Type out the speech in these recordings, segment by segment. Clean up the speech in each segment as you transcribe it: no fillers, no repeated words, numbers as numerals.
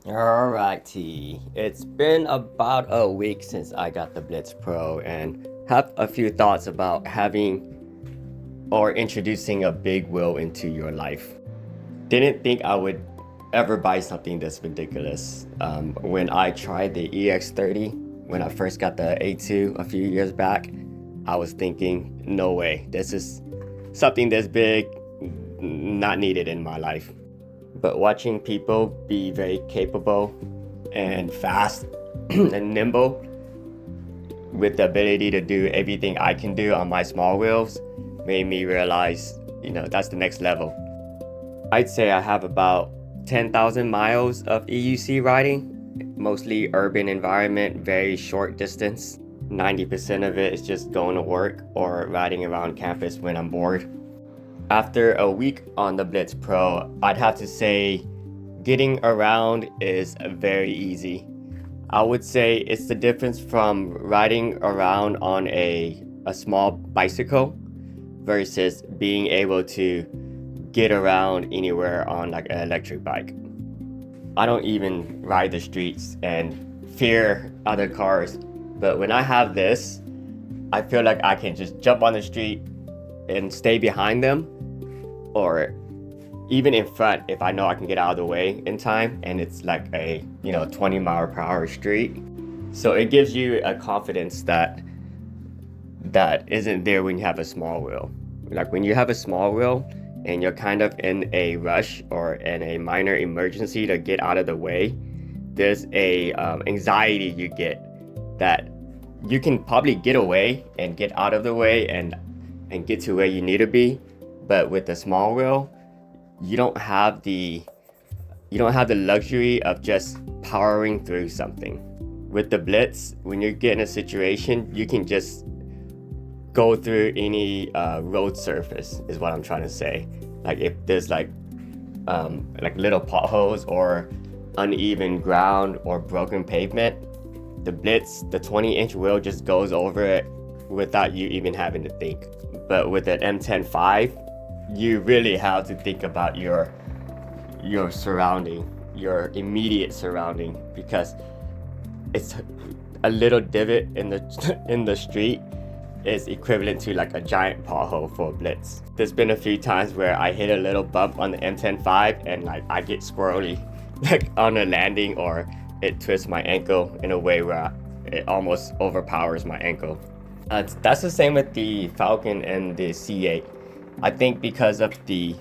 Alrighty, it's been about a week since I got the Blitz Pro and have a few thoughts about having or introducing a big wheel into your life. Didn't think I would ever buy something this ridiculous. When I tried the EX30, when I first got the A2 a few years back, I was thinking, no way, this is something this big, not needed in my life. But watching people be very capable and fast and nimble with the ability to do everything I can do on my small wheels made me realize, that's the next level. I'd say I have about 10,000 miles of EUC riding, mostly urban environment, very short distance. 90% of it is just going to work or riding around campus when I'm bored. After a week on the Blitz Pro, I'd have to say getting around is very easy. I would say it's the difference from riding around on a small bicycle versus being able to get around anywhere on like an electric bike. I don't even ride the streets and fear other cars, but when I have this, I feel like I can just jump on the street and stay behind them, or even in front if I know I can get out of the way in time and it's like a 20-mile-per-hour street. So it gives you a confidence that isn't there when you have a small wheel. Like when you have a small wheel and you're kind of in a rush or in a minor emergency to get out of the way, there's a anxiety you get that you can probably get away and get out of the way and get to where you need to be. But with the small wheel, you don't have the luxury of just powering through something. With the Blitz, when you get in a situation, you can just go through any road surface, is what I'm trying to say. Like if there's like little potholes or uneven ground or broken pavement, the Blitz, the 20-inch wheel just goes over it without you even having to think. But with an M10.5, you really have to think about your surrounding, your immediate surrounding, because it's a little divot in the street is equivalent to like a giant pothole for a Blitz. There's been a few times where I hit a little bump on the M10.5 and like I get squirrely like on a landing, or it twists my ankle in a way where it almost overpowers my ankle. That's the same with the Falcon and the C8. I think because of the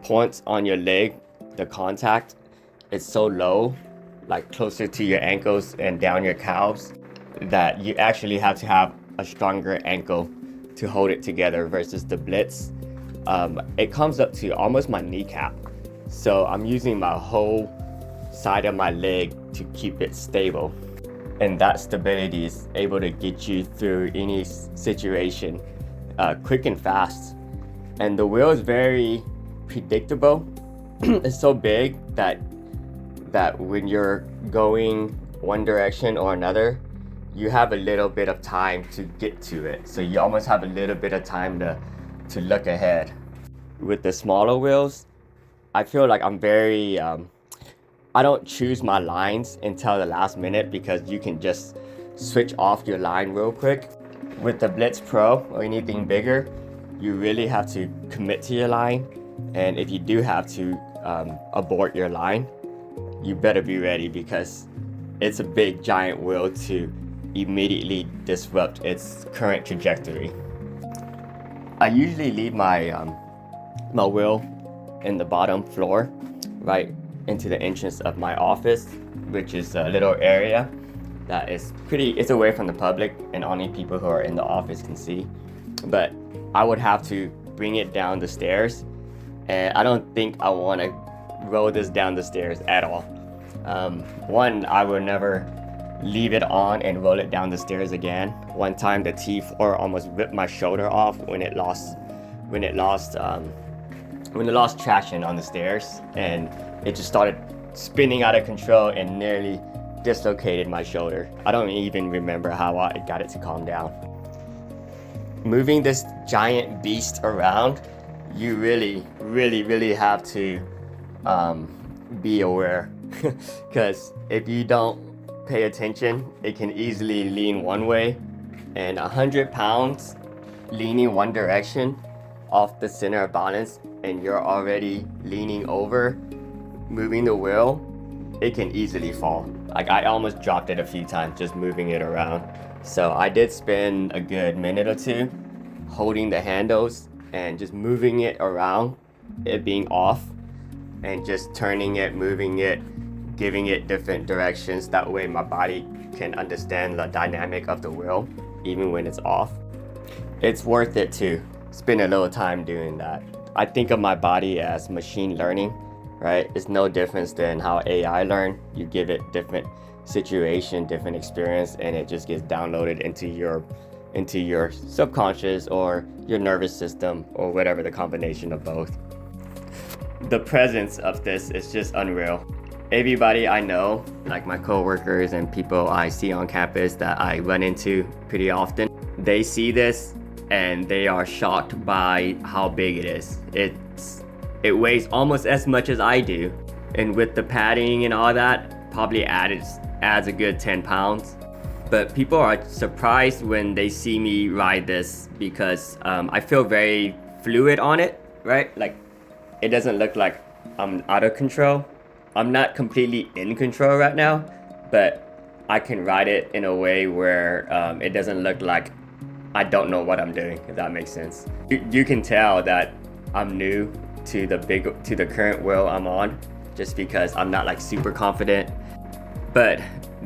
points on your leg, the contact is so low, like closer to your ankles and down your calves, that you actually have to have a stronger ankle to hold it together versus the Blitz. It comes up to almost my kneecap. So I'm using my whole side of my leg to keep it stable. And that stability is able to get you through any situation quick and fast. And the wheel is very predictable. It's so big that when you're going one direction or another, you have a little bit of time to get to it. So you almost have a little bit of time to look ahead. With the smaller wheels, I feel like I'm very, I don't choose my lines until the last minute, because you can just switch off your line real quick. With the Blitz Pro or anything bigger, you really have to commit to your line. And if you do have to abort your line, you better be ready, because it's a big giant wheel to immediately disrupt its current trajectory. I usually leave my wheel in the bottom floor, right into the entrance of my office, which is a little area that is it's away from the public and only people who are in the office can see. But I would have to bring it down the stairs, and I don't think I want to roll this down the stairs at all. One, I would never leave it on and roll it down the stairs again. One time the T4 almost ripped my shoulder off when it lost traction on the stairs, and it just started spinning out of control and nearly dislocated my shoulder. I don't even remember how I got it to calm down. Moving this giant beast around, you really have to be aware because if you don't pay attention, it can easily lean one way, and 100 pounds leaning one direction off the center of balance, and you're already leaning over, moving the wheel, it can easily fall. Like, I almost dropped it a few times just moving it around. So I did spend a good minute or two holding the handles and just moving it around, it being off, and just turning it, moving it, giving it different directions. That way my body can understand the dynamic of the wheel even when it's off. It's worth it to spend a little time doing that. I think of my body as machine learning, right? It's no difference than how AI learn. You give it different situation, different experience, and it just gets downloaded into your subconscious or your nervous system, or whatever, the combination of both. The presence of this is just unreal. Everybody I know, like my coworkers and people I see on campus that I run into pretty often, they see this and they are shocked by how big it is. It weighs almost as much as I do, and with the padding and all that, probably adds a good 10 pounds. But people are surprised when they see me ride this because I feel very fluid on it, right? Like, it doesn't look like I'm out of control. I'm not completely in control right now, but I can ride it in a way where it doesn't look like I don't know what I'm doing, if that makes sense. You can tell that I'm new to the current wheel I'm on, just because I'm not like super confident, but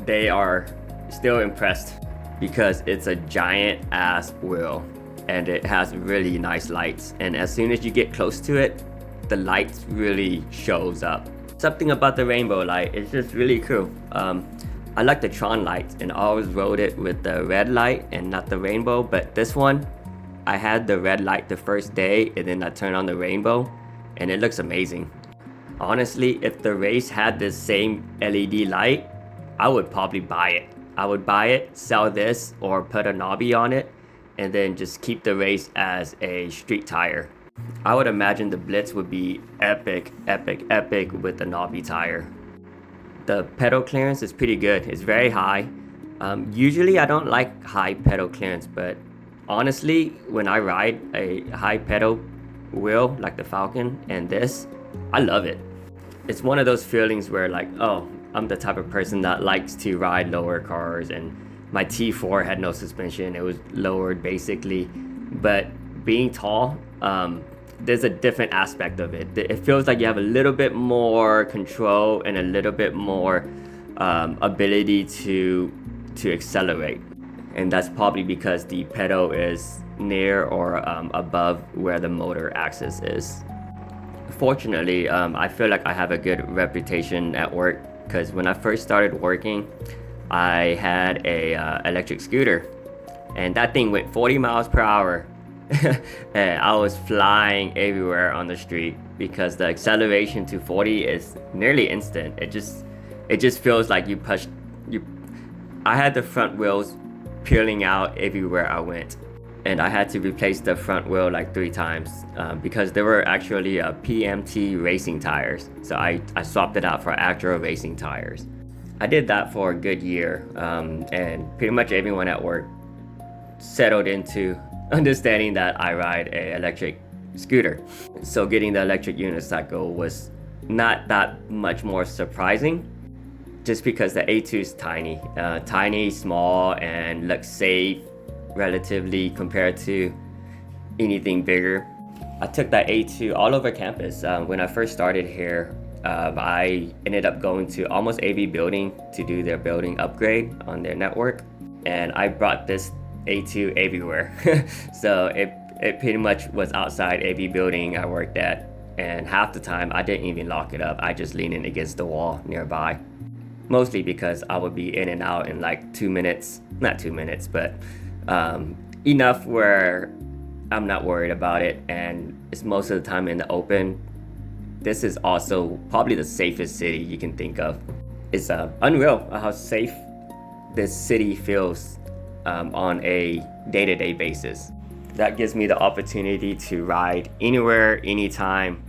they are still impressed because it's a giant ass wheel and it has really nice lights, and as soon as you get close to it, the lights really shows up. Something about the rainbow light, it's just really cool. I like the Tron lights and I always rode it with the red light and not the rainbow, but this one, I had the red light the first day and then I turned on the rainbow and it looks amazing. Honestly, if the race had this same LED light, I would probably buy it. I would buy it, sell this, or put a knobby on it, and then just keep the race as a street tire. I would imagine the Blitz would be epic with the knobby tire. The pedal clearance is pretty good. It's very high. Usually I don't like high pedal clearance, but honestly, when I ride a high pedal wheel like the Falcon and this, I love it. It's one of those feelings where, like, oh, I'm the type of person that likes to ride lower cars, and my T4 had no suspension. It was lowered basically, but being tall, there's a different aspect of it. It feels like you have a little bit more control and a little bit more ability to accelerate, and that's probably because the pedal is near or above where the motor axis is. Fortunately, I feel like I have a good reputation at work, because when I first started working, I had a electric scooter, and that thing went 40 miles per hour. And I was flying everywhere on the street because the acceleration to 40 is nearly instant. It just feels like I had the front wheels peeling out everywhere I went, and I had to replace the front wheel like 3 times because they were actually PMT racing tires. So I swapped it out for actual racing tires. I did that for a good year, and pretty much everyone at work settled into understanding that I ride an electric scooter. So getting the electric unicycle was not that much more surprising, just because the A2 is tiny, small, and looks safe relatively compared to anything bigger. I took that A2 all over campus. When I first started here, I ended up going to almost every building to do their building upgrade on their network, and I brought this A2 everywhere. So it pretty much was outside every building I worked at, and half the time I didn't even lock it up. I just leaned in against the wall nearby, mostly because I would be in and out in like 2 minutes. Not 2 minutes, but enough where I'm not worried about it, and it's most of the time in the open. This is also probably the safest city you can think of. It's unreal how safe this city feels on a day-to-day basis. That gives me the opportunity to ride anywhere, anytime,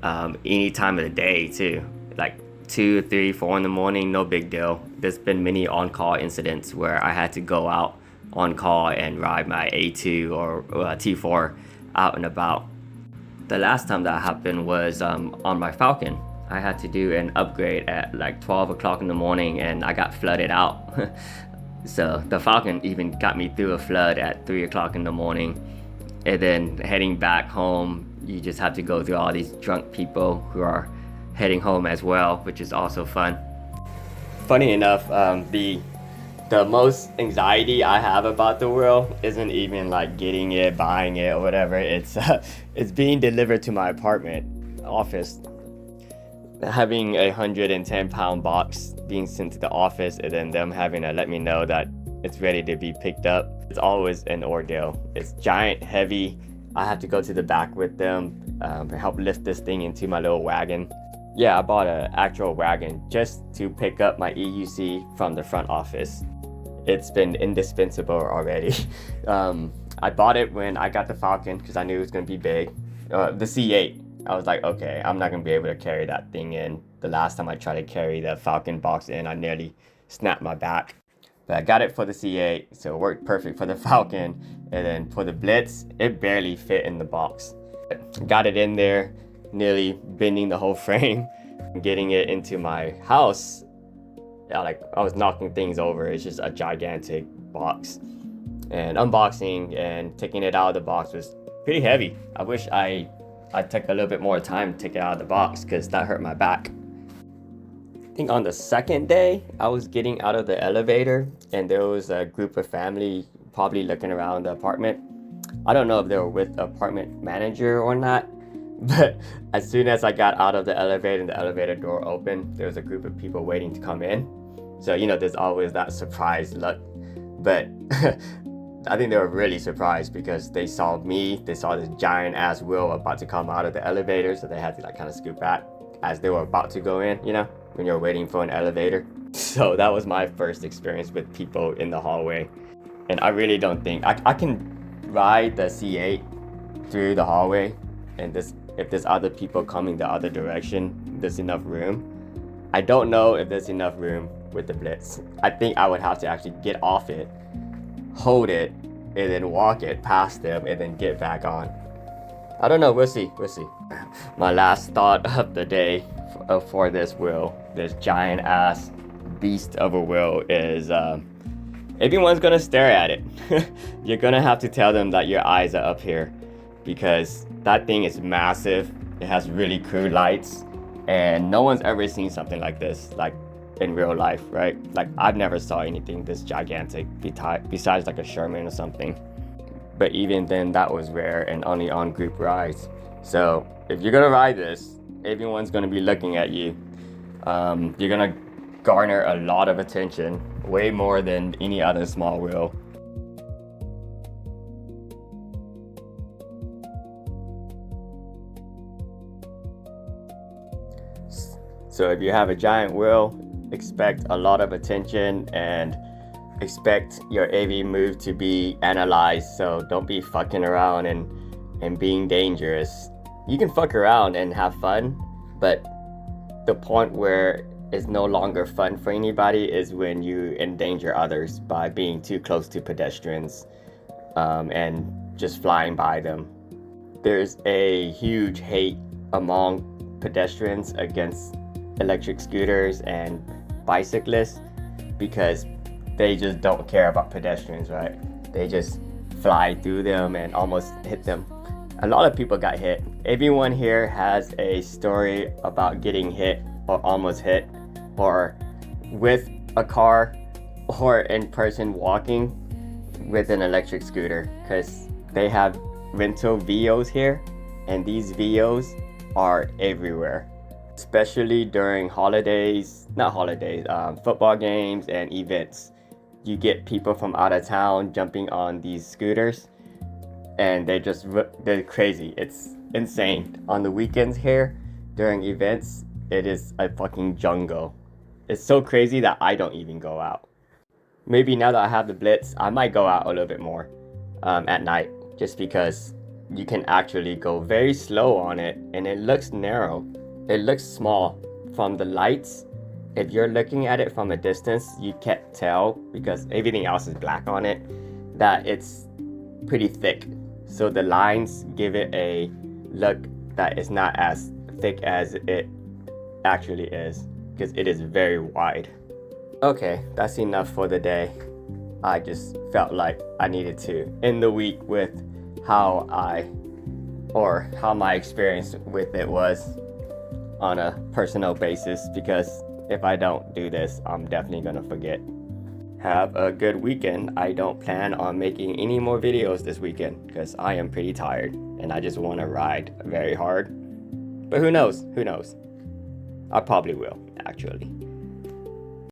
any time of the day too. Like 2, 3, 4 in the morning, no big deal. There's been many on-call incidents where I had to go out on call and ride my A2 or T4 out and about. The last time that happened was on my Falcon. I had to do an upgrade at like 12 o'clock in the morning and I got flooded out. So the Falcon even got me through a flood at 3 o'clock in the morning. And then heading back home, you just have to go through all these drunk people who are heading home as well, which is also fun. Funny enough, the most anxiety I have about the wheel isn't even like getting it, buying it, or whatever. It's being delivered to my apartment office. Having a 110-pound box being sent to the office and then them having to let me know that it's ready to be picked up. It's always an ordeal. It's giant, heavy. I have to go to the back with them to help lift this thing into my little wagon. Yeah, I bought an actual wagon just to pick up my EUC from the front office. It's been indispensable already. I bought it when I got the Falcon because I knew it was going to be big. The C8. I was like, okay, I'm not gonna be able to carry that thing in. The last time I tried to carry the Falcon box in, I nearly snapped my back. But I got it for the C8, so it worked perfect for the Falcon. And then for the Blitz, it barely fit in the box. Got it in there, nearly bending the whole frame. Getting it into my house, I was knocking things over. It's just a gigantic box. And unboxing and taking it out of the box was pretty heavy. I wish I took a little bit more time to take it out of the box because that hurt my back. I think on the second day, I was getting out of the elevator and there was a group of family probably looking around the apartment. I don't know if they were with the apartment manager or not, but as soon as I got out of the elevator and the elevator door opened, there was a group of people waiting to come in. So, there's always that surprise look. But I think they were really surprised because they saw me, they saw this giant ass wheel about to come out of the elevator, so they had to kind of scoot back as they were about to go in, when you're waiting for an elevator. So that was my first experience with people in the hallway. And I really don't think, I can ride the C8 through the hallway, and if there's other people coming the other direction, there's enough room. I don't know if there's enough room with the Blitz. I think I would have to actually get off it, hold it, and then walk it past them and then get back on. I don't know, we'll see. My last thought of the day for this wheel, this giant ass beast of a wheel, is everyone's gonna stare at it. You're gonna have to tell them that your eyes are up here because that thing is massive. It has really crude lights and no one's ever seen something like this in real life, right? I've never saw anything this gigantic besides a Sherman or something. But even then, that was rare and only on group rides. So if you're gonna ride this, everyone's gonna be looking at you. You're gonna garner a lot of attention, way more than any other small wheel. So if you have a giant wheel, expect a lot of attention and expect your AV move to be analyzed. So don't be fucking around and being dangerous. You can fuck around and have fun, but the point where it's no longer fun for anybody is when you endanger others by being too close to pedestrians and just flying by them. There's a huge hate among pedestrians against electric scooters and bicyclists because they just don't care about pedestrians, right? They just fly through them and almost hit them. A lot of people got hit. Everyone here has a story about getting hit or almost hit, or with a car, or in person walking with an electric scooter, because they have rental VOs here, and these VOs are everywhere. Especially during football games and events. You get people from out of town jumping on these scooters and they're crazy. It's insane. On the weekends here, during events, it is a fucking jungle. It's so crazy that I don't even go out. Maybe now that I have the Blitz, I might go out a little bit more at night, just because you can actually go very slow on it and it looks narrow. It looks small from the lights, if you're looking at it from a distance, you can't tell because everything else is black on it, that it's pretty thick. So the lines give it a look that is not as thick as it actually is, because it is very wide. Okay, that's enough for the day. I just felt like I needed to end the week with how my experience with it was on a personal basis, because if I don't do this, I'm definitely gonna forget. Have a good weekend. I don't plan on making any more videos this weekend because I am pretty tired and I just want to ride very hard. But who knows? I probably will, actually.